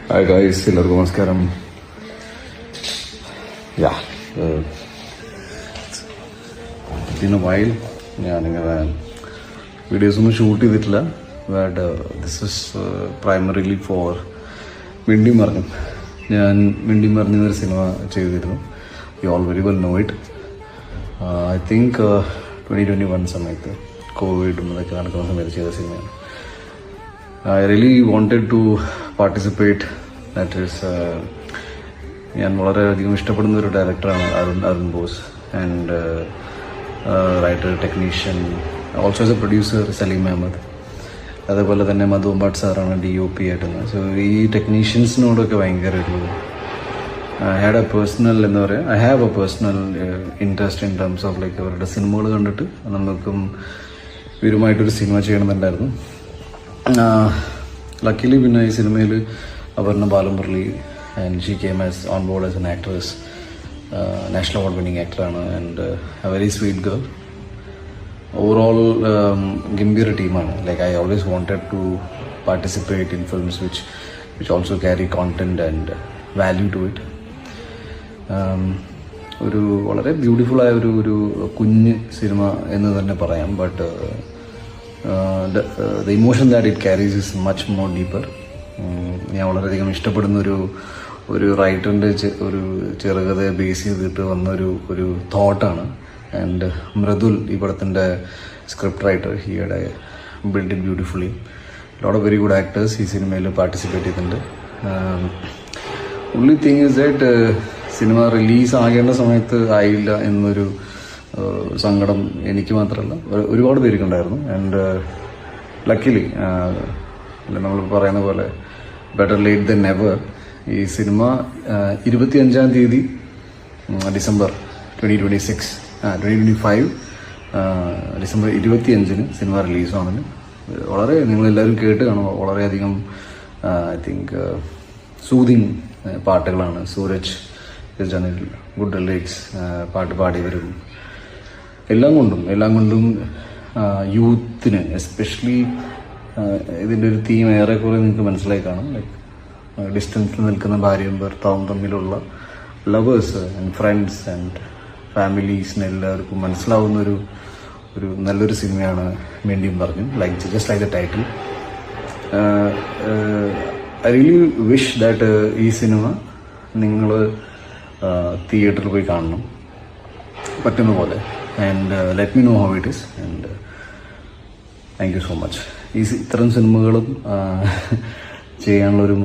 Hi guys, എല്ലാവർക്കും നമസ്കാരം. ഇന്ന് വൈൽ ഞാനിങ്ങനെ വീഡിയോസൊന്നും ഷൂട്ട് ചെയ്തിട്ടില്ല. But this is primarily for മിണ്ടി മറിഞ്ഞു. ഞാൻ മിണ്ടി മറിഞ്ഞൊരു സിനിമ ചെയ്തിരുന്നു. You all very well know it. I think 2021 സമയത്ത് കോവിഡും അതൊക്കെ നടക്കുന്ന സമയത്ത് ചെയ്ത സിനിമയാണ്. I really wanted to participate. That is, ഞാൻ വളരെയധികം ഇഷ്ടപ്പെടുന്ന ഒരു ഡയറക്ടറാണ് Arun Bose. And writer, technician, also as a producer Salim Ahmed. അതേപോലെ തന്നെ മധു ഭട്ട് സാറാണ് DOP ആയിട്ടുള്ളത്. സോ ഈ ടെക്നീഷ്യൻസിനോടൊക്കെ ഭയങ്കര ഒരു I have A personal interest in terms of like അവരുടെ സിനിമകൾ കണ്ടിട്ട് നമുക്കും ഇവരുമായിട്ടൊരു സിനിമ ചെയ്യണമെന്നുണ്ടായിരുന്നു. ലക്കിലി പിന്നെ ഈ സിനിമയിൽ Aparna Balamurali and she came on board as an actress. National award winning ആക്ടറാണ് and a very sweet girl. Overall ഗംഭീര ടീമാണ്. Like I always wanted to participate in films which also carry content and value to it. ഒരു വളരെ ബ്യൂട്ടിഫുള്ളായ ഒരു കുഞ്ഞ് സിനിമ എന്ന് തന്നെ പറയാം. But the emotion that it carries is much more deeper. ഞാൻ വളരെയധികം ഇഷ്ടപ്പെടുന്ന ഒരു റൈറ്ററിൻ്റെ ഒരു ചെറുകഥയെ ബേസ് ചെയ്തിട്ട് വന്നൊരു തോട്ടാണ്. ആൻഡ് മൃദുൽ, ഈ പടത്തിൻ്റെ സ്ക്രിപ്റ്റ് റൈറ്റർ, ഹിയുടെ build it beautifully. Lot of very good actors ഈ സിനിമയിൽ പാർട്ടിസിപ്പേറ്റ് ചെയ്തിട്ടുണ്ട്. only thing is that സിനിമ റിലീസ് ആകേണ്ട സമയത്ത് ആയില്ല എന്നൊരു സങ്കടം എനിക്ക് മാത്രമല്ല ഒരുപാട് പേർക്കുണ്ടായിരുന്നു. ആൻഡ് ലക്കിലി നമ്മൾ പറയുന്ന പോലെ ബെറ്റർ ലേറ്റ് ദൻ നെവർ. ഈ സിനിമ 25-ാം തീയതി ഡിസംബർ 2025 ഡിസംബർ 25-ന് സിനിമ റിലീസാണ്. വളരെ നിങ്ങളെല്ലാവരും കേട്ട് കാണും. വളരെയധികം ഐ തിങ്ക് സൂതിങ് പാട്ടുകളാണ്. സൂരജ് ഗുഡ് ലിറിക്സ്, പാട്ട് പാടിയവരും എല്ലാം കൊണ്ടും യൂത്തിന് എസ്പെഷ്യലി ഇതിൻ്റെ ഒരു തീം ഏറെക്കുറെ നിങ്ങൾക്ക് മനസ്സിലായി കാണും. ലൈക്ക് ഡിസ്റ്റൻസിൽ നിൽക്കുന്ന ഭാര്യയും ഭർത്താവും തമ്മിലുള്ള ലവേഴ്സ് ആൻഡ് ഫ്രണ്ട്സ് ആൻഡ് ഫാമിലീസിന് എല്ലാവർക്കും മനസ്സിലാവുന്ന ഒരു നല്ലൊരു സിനിമയാണ് മിണ്ടിയും പറഞ്ഞു. Like just like the title. I really wish that ഈ സിനിമ നിങ്ങൾ തിയേറ്ററിൽ പോയി കാണണം പറ്റുന്ന പോലെ. And let me know how it is. And thank you so much. ഇത്തരം സിനിമകളും ചെയ്യാനുള്ളൊരു